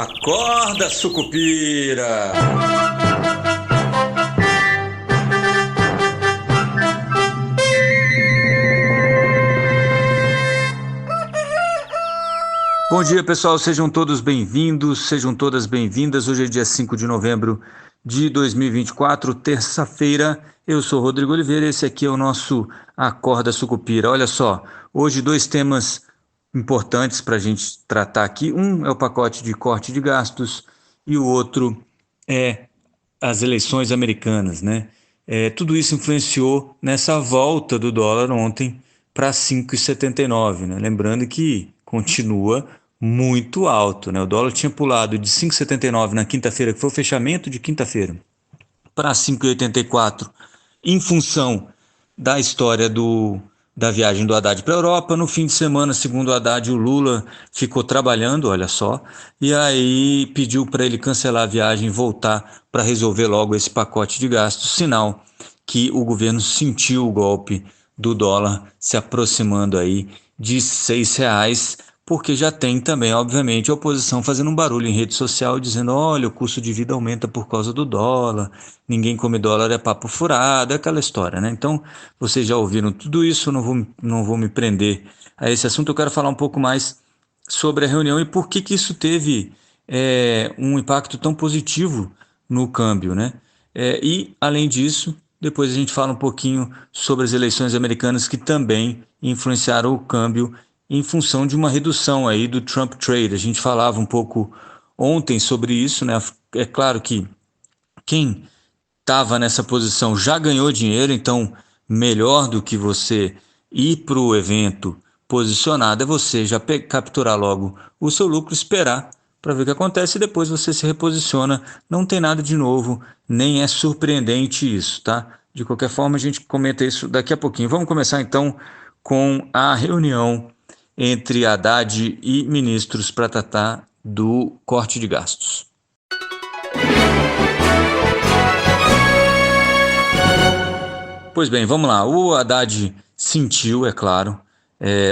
Acorda, sucupira! Bom dia, pessoal, sejam todos bem-vindos, sejam todas bem-vindas. Hoje é dia 5 de novembro de 2024, terça-feira. Eu sou Rodrigo Oliveira e esse aqui é o nosso Acorda Sucupira. Olha só, hoje dois temas importantes para a gente tratar aqui. Um é o pacote de corte de gastos e o outro é as eleições americanas, né? Tudo isso influenciou nessa volta do dólar ontem para 5,79, né? Lembrando que continua muito alto, né? O dólar tinha pulado de 5,79 na quinta-feira, que foi o fechamento de quinta-feira, para 5,84 em função da história da viagem do Haddad para a Europa. No fim de semana, segundo o Haddad, o Lula ficou trabalhando, olha só, e aí pediu para ele cancelar a viagem e voltar para resolver logo esse pacote de gastos, sinal que o governo sentiu o golpe do dólar se aproximando aí de R$6, porque já tem também, obviamente, a oposição fazendo um barulho em rede social dizendo: olha, o custo de vida aumenta por causa do dólar, ninguém come dólar, é papo furado, é aquela história, né? Então, vocês já ouviram tudo isso, não vou me prender a esse assunto. Eu quero falar um pouco mais sobre a reunião e por que isso teve um impacto tão positivo no câmbio, né? E, além disso, depois a gente fala um pouquinho sobre as eleições americanas que também influenciaram o câmbio em função de uma redução aí do Trump Trade. A gente falava um pouco ontem sobre isso, né? É claro que quem estava nessa posição já ganhou dinheiro, então melhor do que você ir para o evento posicionado é você já capturar logo o seu lucro, esperar para ver o que acontece e depois você se reposiciona. Não tem nada de novo, nem é surpreendente isso, tá? De qualquer forma, a gente comenta isso daqui a pouquinho. Vamos começar então com a reunião entre Haddad e ministros para tratar do corte de gastos. Pois bem, vamos lá. O Haddad sentiu, é claro,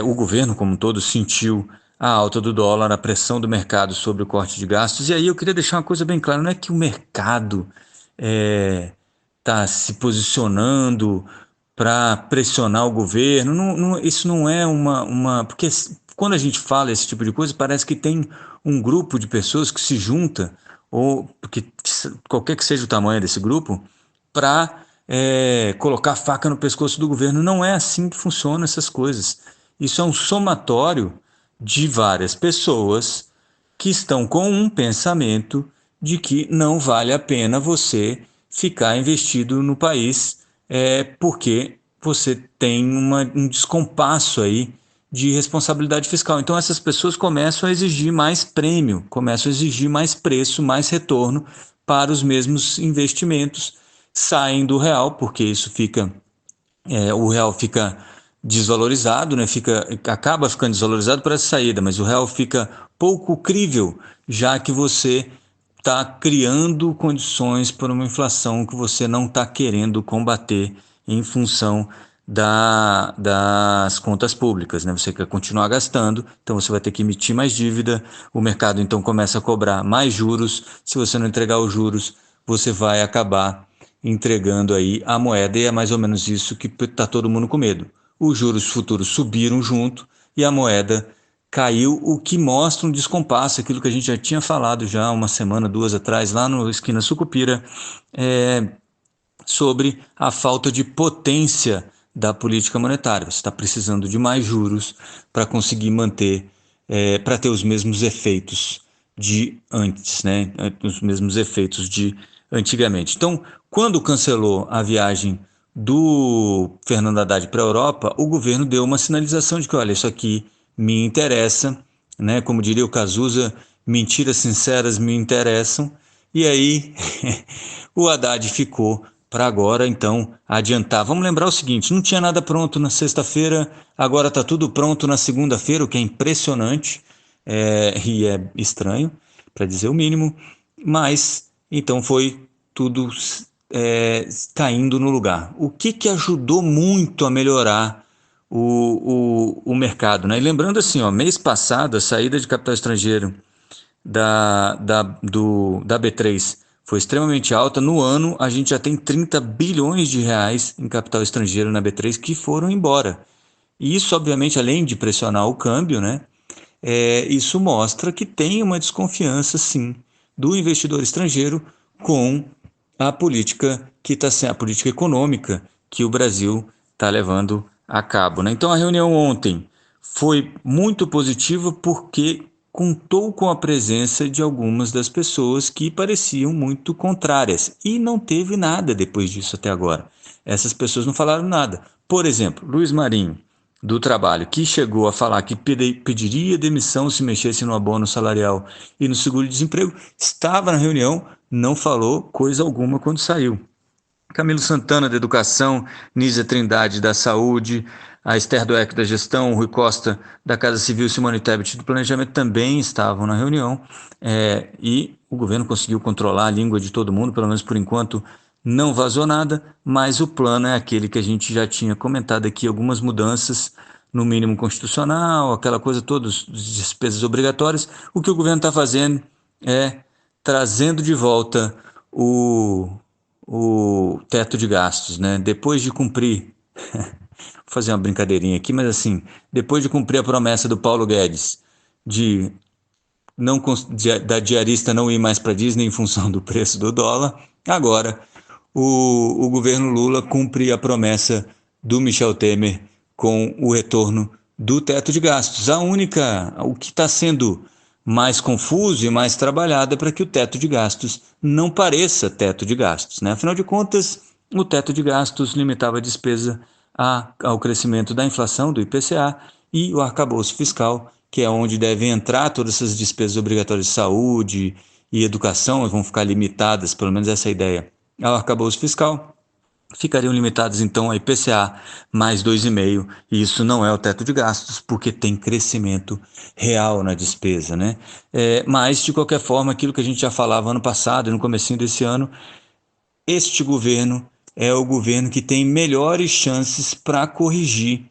o governo como um todo sentiu a alta do dólar, a pressão do mercado sobre o corte de gastos. E aí eu queria deixar uma coisa bem clara: não é que o mercado está se posicionando para pressionar o governo. Isso não é porque quando a gente fala esse tipo de coisa, parece que tem um grupo de pessoas que se junta, ou porque qualquer que seja o tamanho desse grupo, para colocar faca no pescoço do governo. Não é assim que funcionam essas coisas. Isso é um somatório de várias pessoas que estão com um pensamento de que não vale a pena você ficar investido no país, porque você tem um descompasso aí de responsabilidade fiscal. Então essas pessoas começam a exigir mais prêmio, começam a exigir mais preço, mais retorno para os mesmos investimentos, saem do real, porque isso o real fica desvalorizado, né? Acaba ficando desvalorizado para essa saída, mas o real fica pouco crível, já que você está criando condições para uma inflação que você não está querendo combater em função das contas públicas, né? Você quer continuar gastando, então você vai ter que emitir mais dívida, o mercado então começa a cobrar mais juros. Se você não entregar os juros, você vai acabar entregando aí a moeda, e é mais ou menos isso que está todo mundo com medo. Os juros futuros subiram junto e a moeda caiu, o que mostra um descompasso, aquilo que a gente já tinha falado já uma semana, duas atrás, lá no Esquina Sucupira, sobre a falta de potência da política monetária. Você está precisando de mais juros para conseguir manter, para ter os mesmos efeitos de antes, né? Os mesmos efeitos de antigamente. Então, quando cancelou a viagem do Fernando Haddad para a Europa, o governo deu uma sinalização de que, olha, isso aqui me interessa, né? Como diria o Cazuza, mentiras sinceras me interessam. E aí o Haddad ficou para agora, então, adiantar. Vamos lembrar o seguinte: não tinha nada pronto na sexta-feira, agora está tudo pronto na segunda-feira, o que é impressionante e é estranho, para dizer o mínimo, mas então foi tudo caindo no lugar. O que ajudou muito a melhorar o mercado, né? E lembrando assim, mês passado a saída de capital estrangeiro da B3 foi extremamente alta. No ano, a gente já tem 30 bilhões de reais em capital estrangeiro na B3 que foram embora. E isso, obviamente, além de pressionar o câmbio, né, isso mostra que tem uma desconfiança, sim, do investidor estrangeiro com a política a política econômica que o Brasil está levando a cabo, né? Então, a reunião ontem foi muito positiva porque contou com a presença de algumas das pessoas que pareciam muito contrárias e não teve nada depois disso até agora. Essas pessoas não falaram nada. Por exemplo, Luiz Marinho, do Trabalho, que chegou a falar que pediria demissão se mexesse no abono salarial e no seguro-desemprego, estava na reunião, não falou coisa alguma quando saiu. Camilo Santana, da Educação, Nízia Trindade, da Saúde, a Esther Dweck, da Gestão, Rui Costa, da Casa Civil, Simone Tebet, do Planejamento, também estavam na reunião, e o governo conseguiu controlar a língua de todo mundo, pelo menos por enquanto não vazou nada, mas o plano é aquele que a gente já tinha comentado aqui, algumas mudanças no mínimo constitucional, aquela coisa toda, despesas obrigatórias. O que o governo está fazendo é trazendo de volta o teto de gastos, né? Depois de cumprir, vou fazer uma brincadeirinha aqui, mas assim, depois de cumprir a promessa do Paulo Guedes de da diarista não ir mais para Disney em função do preço do dólar, agora o governo Lula cumpre a promessa do Michel Temer com o retorno do teto de gastos. O que está sendo mais confuso e mais trabalhado é para que o teto de gastos não pareça teto de gastos, né? Afinal de contas, o teto de gastos limitava a despesa ao crescimento da inflação, do IPCA, e o arcabouço fiscal, que é onde devem entrar todas essas despesas obrigatórias de saúde e educação, vão ficar limitadas, pelo menos essa é a ideia, ao arcabouço fiscal, ficariam limitados então a IPCA mais 2,5%, e isso não é o teto de gastos, porque tem crescimento real na despesa, né? Mas, de qualquer forma, aquilo que a gente já falava ano passado e no comecinho desse ano, este governo é o governo que tem melhores chances para corrigir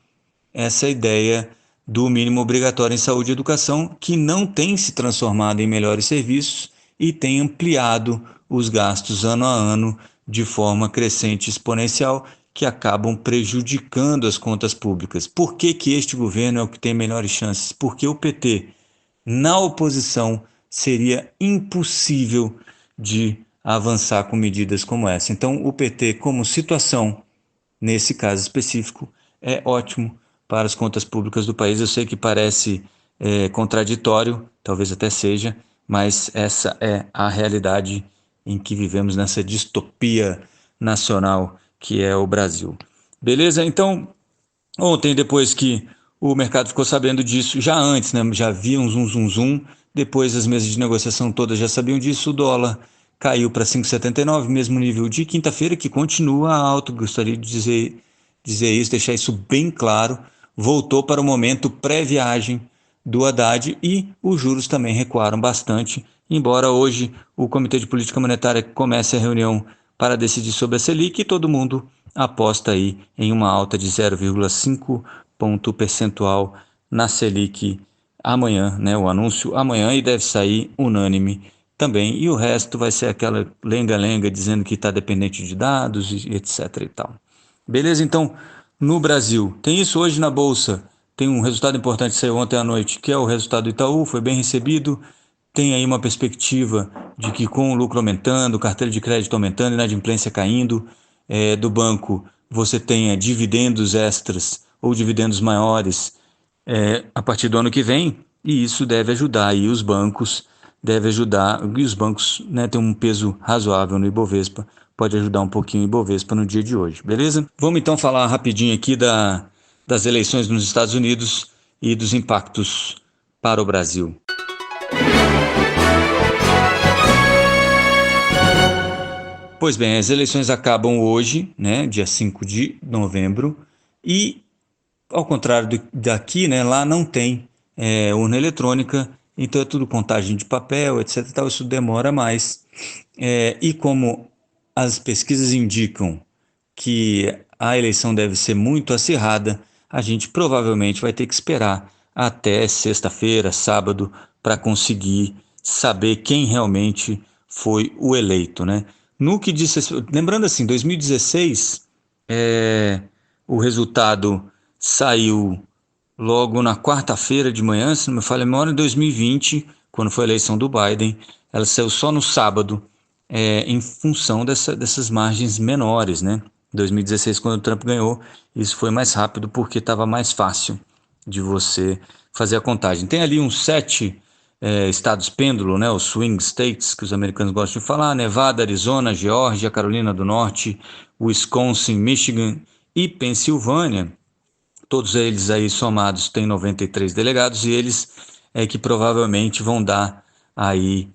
essa ideia do mínimo obrigatório em saúde e educação, que não tem se transformado em melhores serviços e tem ampliado os gastos ano a ano de forma crescente e exponencial, que acabam prejudicando as contas públicas. Por que este governo é o que tem melhores chances? Porque o PT, na oposição, seria impossível de avançar com medidas como essa. Então, o PT, como situação, nesse caso específico, é ótimo para as contas públicas do país. Eu sei que parece contraditório, talvez até seja, mas essa é a realidade em que vivemos nessa distopia nacional que é o Brasil. Beleza? Então, ontem, depois que o mercado ficou sabendo disso, já antes, né, já havia um zum, depois as mesas de negociação todas já sabiam disso, o dólar caiu para 5,79, mesmo nível de quinta-feira, que continua alto. Gostaria de dizer isso, deixar isso bem claro. Voltou para o momento pré-viagem do Haddad e os juros também recuaram bastante, embora hoje o Comitê de Política Monetária comece a reunião para decidir sobre a Selic e todo mundo aposta aí em uma alta de 0,5 ponto percentual na Selic amanhã, né? O anúncio amanhã, e deve sair unânime também, e o resto vai ser aquela lenga-lenga dizendo que está dependente de dados e etc e tal. Beleza? Então, no Brasil, tem isso hoje na Bolsa, tem um resultado importante que saiu ontem à noite, que é o resultado do Itaú, foi bem recebido, tem aí uma perspectiva de que com o lucro aumentando, carteira de crédito aumentando, inadimplência caindo, do banco você tenha dividendos extras ou dividendos maiores a partir do ano que vem, e isso deve ajudar aí os bancos, e os bancos, né, têm um peso razoável no Ibovespa, pode ajudar um pouquinho o Ibovespa no dia de hoje, beleza? Vamos então falar rapidinho aqui das eleições nos Estados Unidos e dos impactos para o Brasil. Pois bem, as eleições acabam hoje, né, dia 5 de novembro, e ao contrário daqui, né, lá não tem urna eletrônica, então é tudo contagem de papel, etc. Tal, isso demora mais. E como as pesquisas indicam que a eleição deve ser muito acirrada, a gente provavelmente vai ter que esperar até sexta-feira, sábado, para conseguir saber quem realmente foi o eleito, né? No que disse, lembrando assim, 2016, o resultado saiu logo na quarta-feira de manhã, se não me falha a memória, em 2020, quando foi a eleição do Biden, ela saiu só no sábado, em função dessas margens menores, né? 2016, quando o Trump ganhou, isso foi mais rápido porque estava mais fácil de você fazer a contagem. Tem ali uns 7 estados pêndulo, né? Os swing states, que os americanos gostam de falar: Nevada, Arizona, Geórgia, Carolina do Norte, Wisconsin, Michigan e Pensilvânia. Todos eles aí somados têm 93 delegados e eles que provavelmente vão dar aí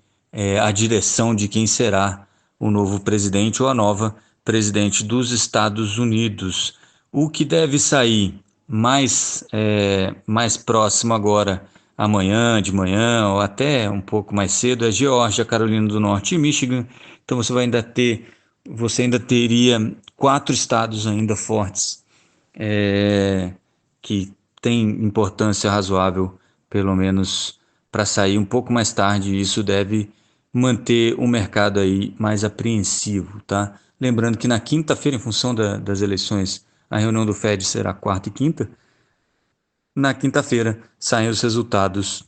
a direção de quem será o novo presidente ou a nova presidente dos Estados Unidos. O que deve sair mais próximo agora, amanhã, de manhã ou até um pouco mais cedo, é Geórgia, Carolina do Norte e Michigan. Então você ainda teria 4 estados ainda fortes, que tem importância razoável, pelo menos para sair um pouco mais tarde. Isso deve manter o mercado aí mais apreensivo, tá? Lembrando que na quinta-feira, em função das eleições, a reunião do Fed será quarta e quinta. Na quinta-feira saem os resultados,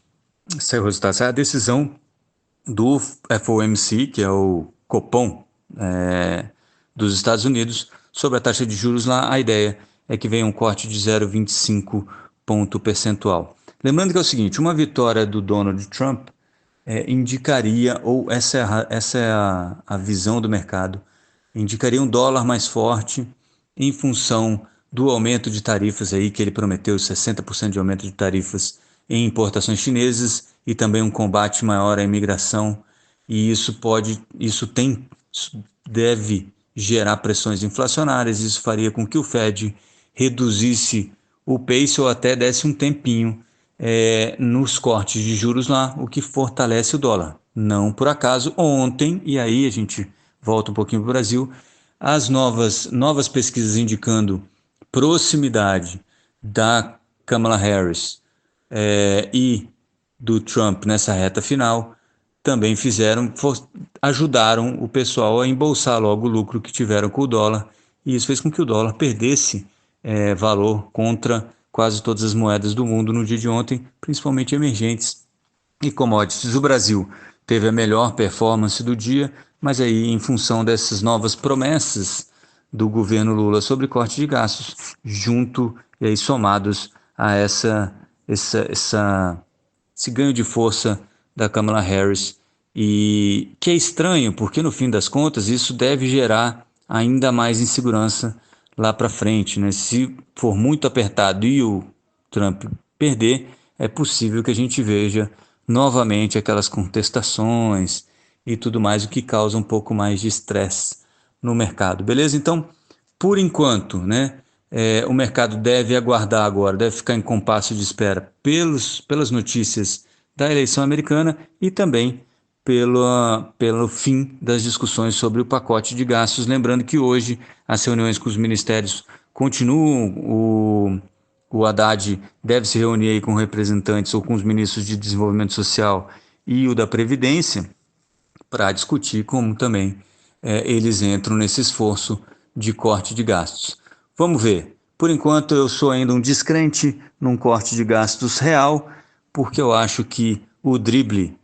sai a decisão do FOMC, que é o Copom dos Estados Unidos, sobre a taxa de juros lá. A ideia é que venha um corte de 0,25 ponto percentual. Lembrando que é o seguinte, uma vitória do Donald Trump indicaria, ou essa é a visão do mercado, indicaria um dólar mais forte em função do aumento de tarifas aí que ele prometeu, 60% de aumento de tarifas em importações chinesas e também um combate maior à imigração, e isso deve gerar pressões inflacionárias. Isso faria com que o Fed reduzisse o pace ou até desse um tempinho nos cortes de juros lá, o que fortalece o dólar. Não por acaso, ontem, e aí a gente volta um pouquinho para o Brasil, as novas pesquisas indicando proximidade da Kamala Harris e do Trump nessa reta final também ajudaram o pessoal a embolsar logo o lucro que tiveram com o dólar, e isso fez com que o dólar perdesse valor contra quase todas as moedas do mundo no dia de ontem, principalmente emergentes e commodities. O Brasil teve a melhor performance do dia, mas aí em função dessas novas promessas do governo Lula sobre corte de gastos, junto e aí somados a esse ganho de força da Kamala Harris, e que é estranho, porque no fim das contas isso deve gerar ainda mais insegurança lá para frente, né? Se for muito apertado e o Trump perder, é possível que a gente veja novamente aquelas contestações e tudo mais, o que causa um pouco mais de estresse no mercado, beleza? Então, por enquanto, né, o mercado deve aguardar agora, deve ficar em compasso de espera pelas notícias da eleição americana e também pelo fim das discussões sobre o pacote de gastos. Lembrando que hoje as reuniões com os ministérios continuam. O Haddad deve se reunir aí com representantes ou com os ministros de Desenvolvimento Social e o da Previdência para discutir como também eles entram nesse esforço de corte de gastos. Vamos ver. Por enquanto eu sou ainda um descrente num corte de gastos real, porque eu acho que o drible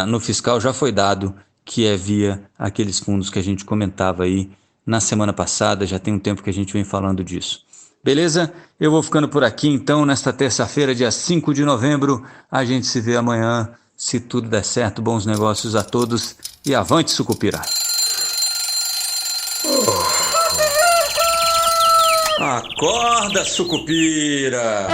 no fiscal já foi dado, que é via aqueles fundos que a gente comentava aí na semana passada. Já tem um tempo que a gente vem falando disso. Beleza? Eu vou ficando por aqui então, nesta terça-feira, dia 5 de novembro. A gente se vê amanhã, se tudo der certo. Bons negócios a todos e avante, Sucupira! Acorda, Sucupira!